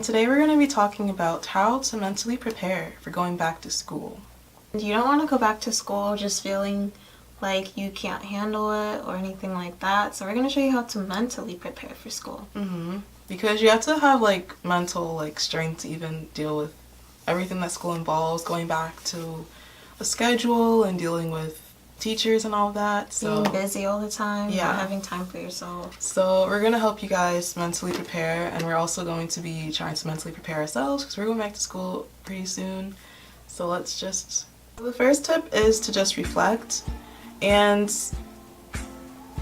today we're going to be talking about how to mentally prepare for going back to school. You don't want to go back to school just feeling like you can't handle it or anything like that. So we're going to show you how to mentally prepare for school. Because you have to have mental strength to even deal with everything that school involves, going back to a schedule and dealing with teachers and all that. So being busy all the time, yeah, not having time for yourself. So we're going to help you guys mentally prepare, and we're also going to be trying to mentally prepare ourselves because we're going back to school pretty soon. So the first tip is to just reflect. And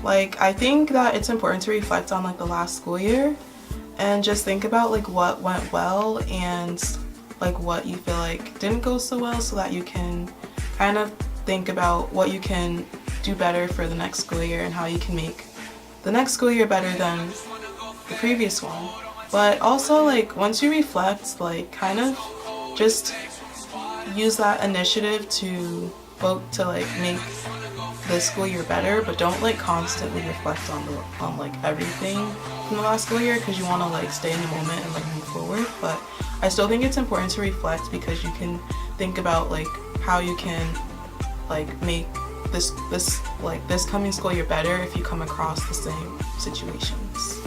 I think that it's important to reflect on the last school year and just think about what went well and what you feel didn't go so well, so that you can kind of think about what you can do better for the next school year and how you can make the next school year better than the previous one. But also once you reflect, kind of just use that initiative to vote to make the school year better, but don't constantly reflect on everything from the last school year, because you want to stay in the moment and move forward. But I still think it's important to reflect because you can think about how you can make this coming school year better if you come across the same situations.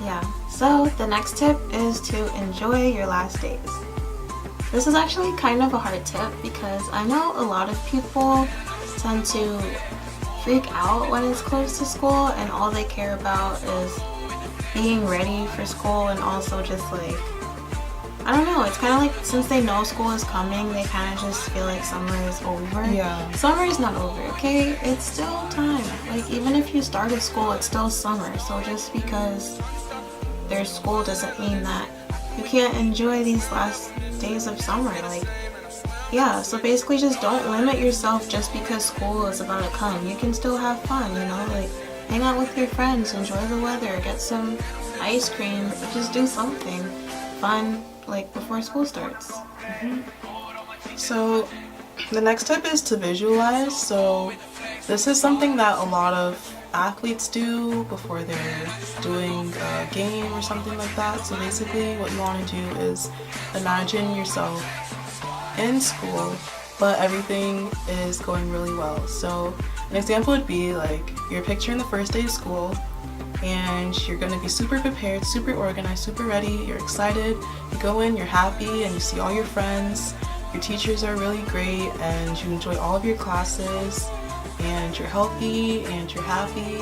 Yeah, so the next tip is to enjoy your last days. This is actually kind of a hard tip because I know a lot of people tend to freak out when it's close to school and all they care about is being ready for school, and also just I don't know, it's kind of since they know school is coming, they kind of just feel like summer is over. Yeah. Summer is not over, okay? It's still time. Even if you started school, it's still summer. So just because there's school doesn't mean that you can't enjoy these last days of summer. Yeah, so basically just don't limit yourself just because school is about to come. You can still have fun, hang out with your friends, enjoy the weather, get some ice cream, just do something fun before school starts. So the next tip is to visualize. So this is something that a lot of athletes do before they're doing a game or something like that. So basically what you want to do is imagine yourself in school, but everything is going really well. So an example would be you're picturing the first day of school, and you're going to be super prepared, super organized, super ready, you're excited, you go in, you're happy, and you see all your friends, your teachers are really great, and you enjoy all of your classes, and you're healthy, and you're happy,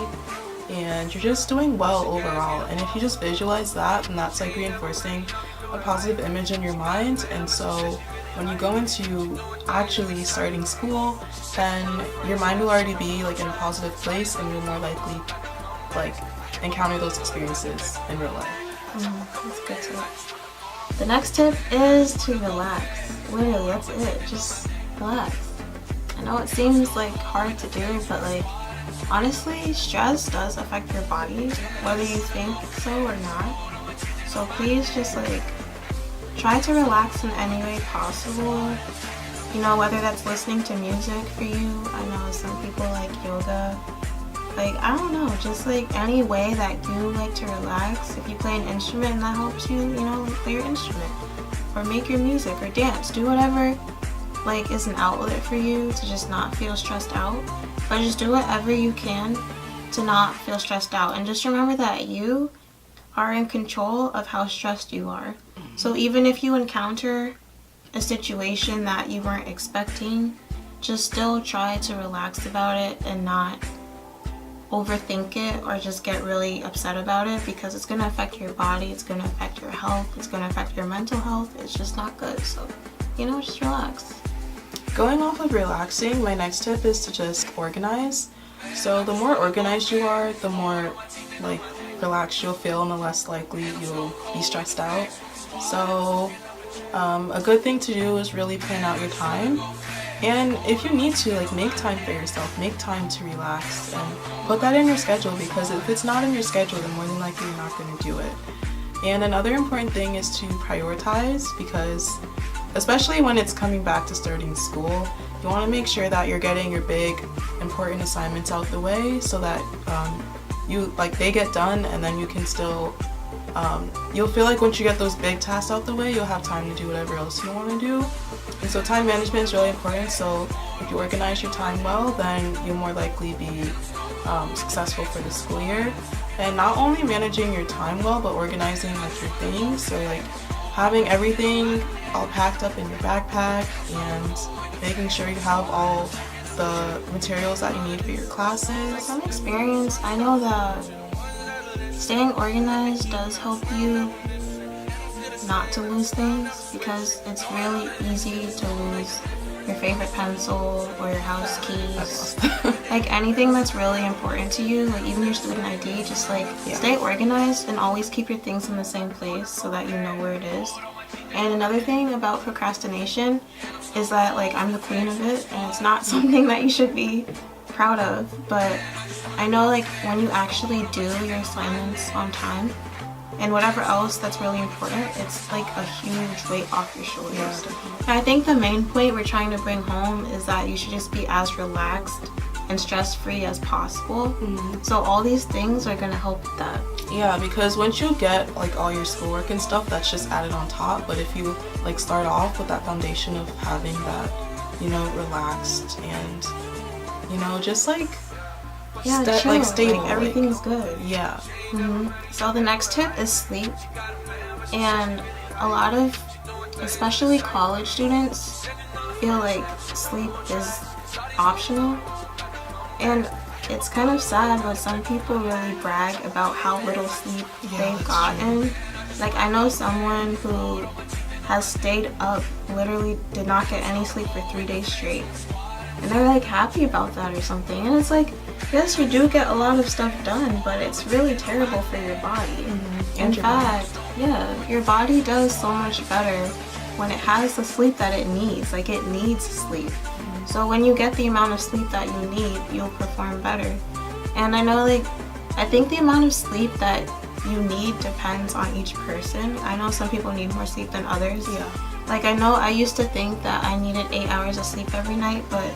and you're just doing well overall. And if you just visualize that, then that's reinforcing a positive image in your mind. And so when you go into actually starting school, then your mind will already be in a positive place, and you'll more likely encounter those experiences in real life. That's good tip. The next tip is to relax. Literally, that's it. Just relax. I know it seems hard to do, but honestly, stress does affect your body, whether you think so or not. So please just try to relax in any way possible. Whether that's listening to music for you. I know some people like yoga. I don't know, just any way that you like to relax. If you play an instrument and that helps you, play your instrument. Or make your music or dance. Do whatever is an outlet for you to just not feel stressed out. But just do whatever you can to not feel stressed out. And just remember that you are in control of how stressed you are. So even if you encounter a situation that you weren't expecting, just still try to relax about it and not overthink it or just get really upset about it, because it's going to affect your body, it's going to affect your health, it's going to affect your mental health. It's just not good. So, just relax. Going off of relaxing, my next tip is to just organize. So the more organized you are, the more relaxed you'll feel, and the less likely you'll be stressed out. So a good thing to do is really plan out your time. And if you need to, make time for yourself, make time to relax, and put that in your schedule, because if it's not in your schedule, then more than likely you're not going to do it. And another important thing is to prioritize, because especially when it's coming back to starting school, you want to make sure that you're getting your big, important assignments out the way, so that they get done, and then you can still you'll feel like once you get those big tasks out the way, you'll have time to do whatever else you want to do. And so time management is really important. So if you organize your time well, then you'll more likely be successful for the school year. And not only managing your time well, but organizing like your things. So like having everything all packed up in your backpack and making sure you have all the materials that you need for your classes. From experience, I know that staying organized does help you not to lose things, because it's really easy to lose your favorite pencil or your house keys. Like anything that's really important to you, like even your student ID, just like stay organized and always keep your things in the same place so that you know where it is. And another thing about procrastination is that like I'm the queen of it, and it's not something that you should be proud of, but I know like when you actually do your assignments on time and whatever else that's really important, it's like a huge weight off your shoulders. And I think the main point we're trying to bring home is that you should just be as relaxed and stress-free as possible. So all these things are gonna help with that. Yeah, because once you get like all your schoolwork and stuff, that's just added on top. But if you like start off with that foundation of having that, you know, relaxed and, you know, just like chill. stable, like everything's good. Yeah. So the next tip is sleep. And a lot of, especially college students, feel like sleep is optional. And it's kind of sad, but some people really brag about how little sleep they've gotten. Like I know someone who has stayed up, literally did not get any sleep for 3 days straight. And they're like happy about that or something. And it's like, yes, you do get a lot of stuff done, but it's really terrible for your body. In fact, your body does so much better when it has the sleep that it needs. Like it needs sleep. So when you get the amount of sleep that you need, you'll perform better. And I know like, I think the amount of sleep that you need depends on each person. I know some people need more sleep than others. Like I know I used to think that I needed 8 hours of sleep every night, but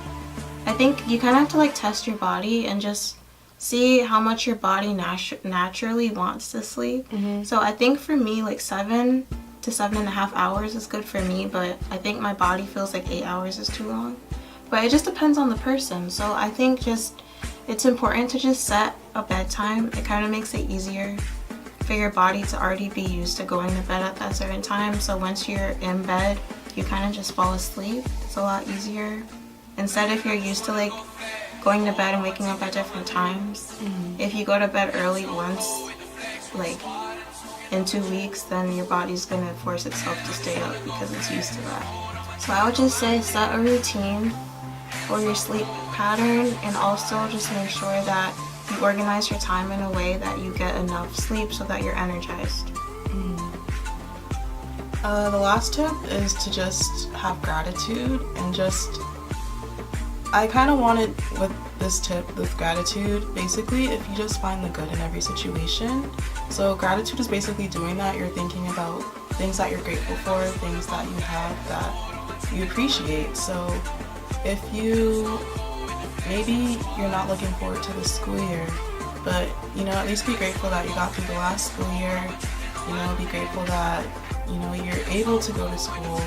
I think you kind of have to like test your body and just see how much your body naturally wants to sleep. So I think for me like 7 to 7.5 hours is good for me, but I think my body feels like 8 hours is too long. But it just depends on the person. So I think just it's important to just set a bedtime. It kind of makes it easier for your body to already be used to going to bed at that certain time. So once you're in bed, you kind of just fall asleep. It's a lot easier. Instead, if you're used to like going to bed and waking up at different times, if you go to bed early once, like in 2 weeks, then your body's gonna force itself to stay up because it's used to that. So I would just say set a routine for your sleep pattern, and also just make sure that you organize your time in a way that you get enough sleep so that you're energized. The last tip is to just have gratitude and just, I kind of wanted with this tip with gratitude, basically if you just find the good in every situation. So gratitude is basically doing that. You're thinking about things that you're grateful for, things that you have that you appreciate. So if you, maybe you're not looking forward to the school year, but you know, at least be grateful that you got through the last school year. You know, be grateful that, you know, you're able to go to school,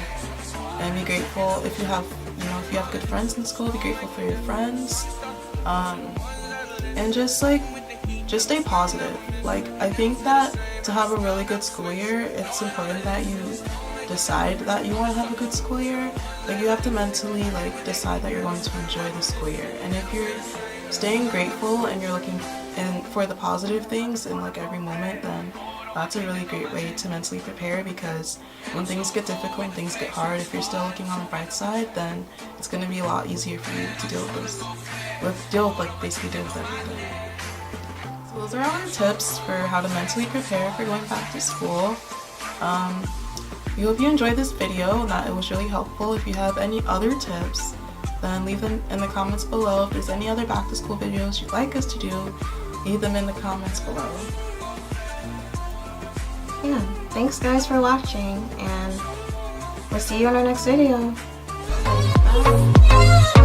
and be grateful if you have, you know, if you have good friends in school, be grateful for your friends, and just stay positive. Like I think that to have a really good school year, it's important that you decide that you want to have a good school year. Like you have to mentally like decide that you're going to enjoy the school year. And if you're staying grateful and you're looking for the positive things in like every moment, then that's a really great way to mentally prepare, because when things get difficult, when things get hard, if you're still looking on the bright side, then it's going to be a lot easier for you to deal with everything. So those are all our tips for how to mentally prepare for going back to school. We hope you enjoyed this video and that it was really helpful. If you have any other tips, then leave them in the comments below. If there's any other back to school videos you'd like us to do, leave them in the comments below. Yeah, thanks guys for watching, and we'll see you in our next video. Bye.